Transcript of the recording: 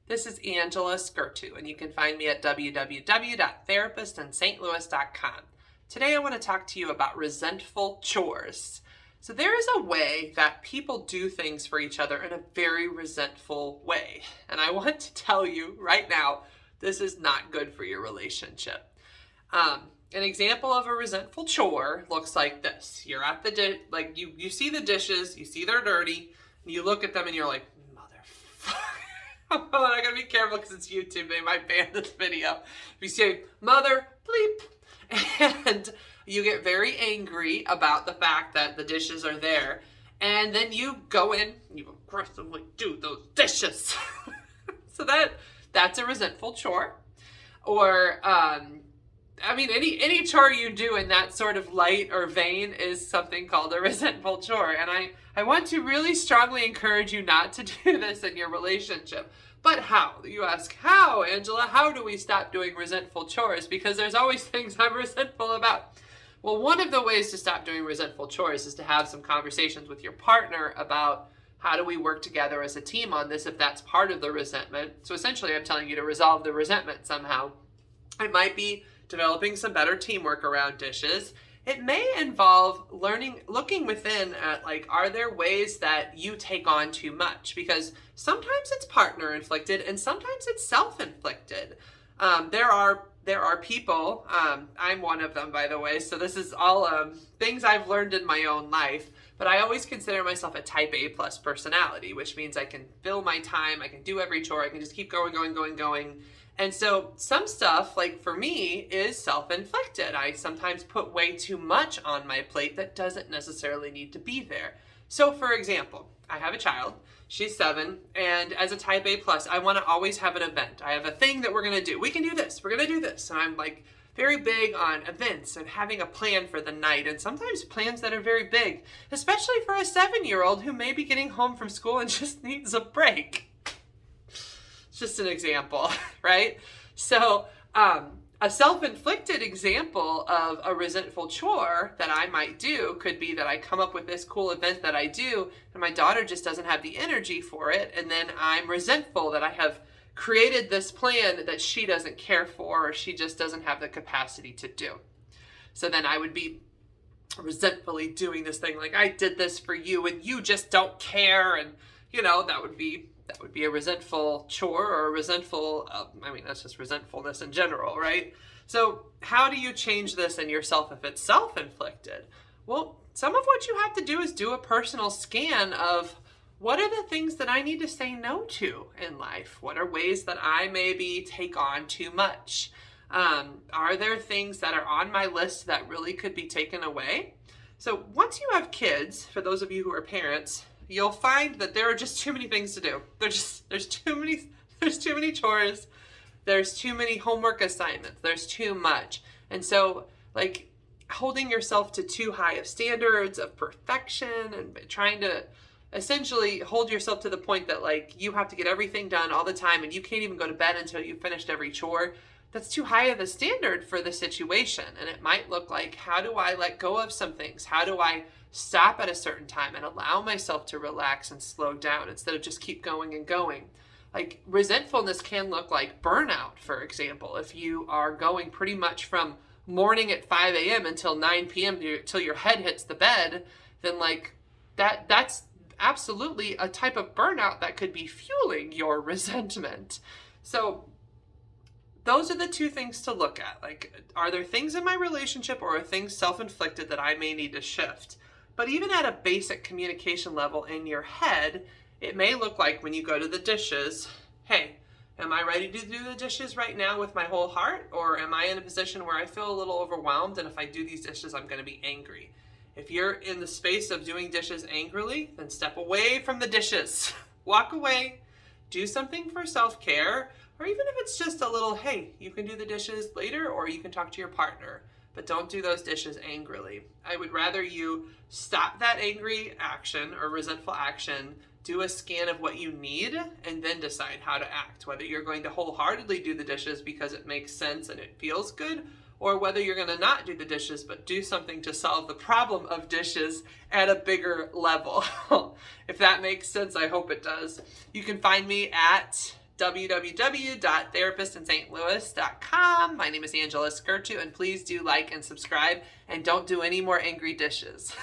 This is Angela Skurtu, and you can find me at www.therapistsinstlouis.com. Today I want to talk to you about resentful chores. So there is a way that people do things for each other in a very resentful way. And I want to tell you right now, this is not good for your relationship. An example of a resentful chore looks like this. You're at the you see the dishes, you see they're dirty, and you look at them and you're like, motherfucker. I gotta be careful because it's YouTube. They might ban this video. If you say mother bleep, and you get very angry about the fact that the dishes are there, and then you go in, and you aggressively do those dishes. So that's a resentful chore. Or any chore you do in that sort of light or vein is something called a resentful chore. And I want to really strongly encourage you not to do this in your relationship. But how? You ask, how, Angela? How do we stop doing resentful chores? Because there's always things I'm resentful about. Well, one of the ways to stop doing resentful chores is to have some conversations with your partner about how do we work together as a team on this if that's part of the resentment. So essentially, I'm telling you to resolve the resentment somehow. It might be developing some better teamwork around dishes. It may involve looking within at are there ways that you take on too much? Because sometimes it's partner inflicted and sometimes it's self-inflicted. There are people, I'm one of them, by the way, so this is all things I've learned in my own life, but I always consider myself a type A plus personality, which means I can fill my time, I can do every chore, I can just keep going. And so some stuff, like for me, is self-inflicted. I sometimes put way too much on my plate that doesn't necessarily need to be there. So for example, I have a child, she's 7, and as a type A plus, I want to always have an event. I have a thing that we're going to do. We can do this, we're going to do this. And I'm very big on events and having a plan for the night, and sometimes plans that are very big, especially for a 7-year-old who may be getting home from school and just needs a break. Just an example, right? So a self-inflicted example of a resentful chore that I might do could be that I come up with this cool event that I do and my daughter just doesn't have the energy for it, and then I'm resentful that I have created this plan that she doesn't care for or she just doesn't have the capacity to do. So then I would be resentfully doing this thing like, I did this for you and you just don't care, and that would be a resentful chore or a resentful, that's just resentfulness in general, right? So how do you change this in yourself if it's self-inflicted? Well, some of what you have to do is do a personal scan of what are the things that I need to say no to in life? What are ways that I maybe take on too much? Are there things that are on my list that really could be taken away? So once you have kids, for those of you who are parents, you'll find that there are just too many things to do. There's too many chores. There's too many homework assignments. There's too much. And so holding yourself to too high of standards of perfection and trying to essentially hold yourself to the point that you have to get everything done all the time and you can't even go to bed until you've finished every chore. That's too high of a standard for the situation. And it might look like, how do I let go of some things? How do I stop at a certain time and allow myself to relax and slow down instead of just keep going and going? Resentfulness can look like burnout, for example. If you are going pretty much from morning at 5 a.m. until 9 p.m. till your head hits the bed, then that's absolutely a type of burnout that could be fueling your resentment. So those are the two things to look at. Are there things in my relationship or are things self-inflicted that I may need to shift? But even at a basic communication level in your head, it may look like when you go to the dishes, hey, am I ready to do the dishes right now with my whole heart? Or am I in a position where I feel a little overwhelmed and if I do these dishes, I'm going to be angry? If you're in the space of doing dishes angrily, then step away from the dishes. Walk away, do something for self-care, or even if it's just a little, hey, you can do the dishes later or you can talk to your partner, but don't do those dishes angrily. I would rather you stop that angry action or resentful action, do a scan of what you need, and then decide how to act. Whether you're going to wholeheartedly do the dishes because it makes sense and it feels good, or whether you're going to not do the dishes but do something to solve the problem of dishes at a bigger level. If that makes sense, I hope it does. You can find me at www.therapistinstlouis.com. My name is Angela Skurtu, and please do like and subscribe, and don't do any more angry dishes.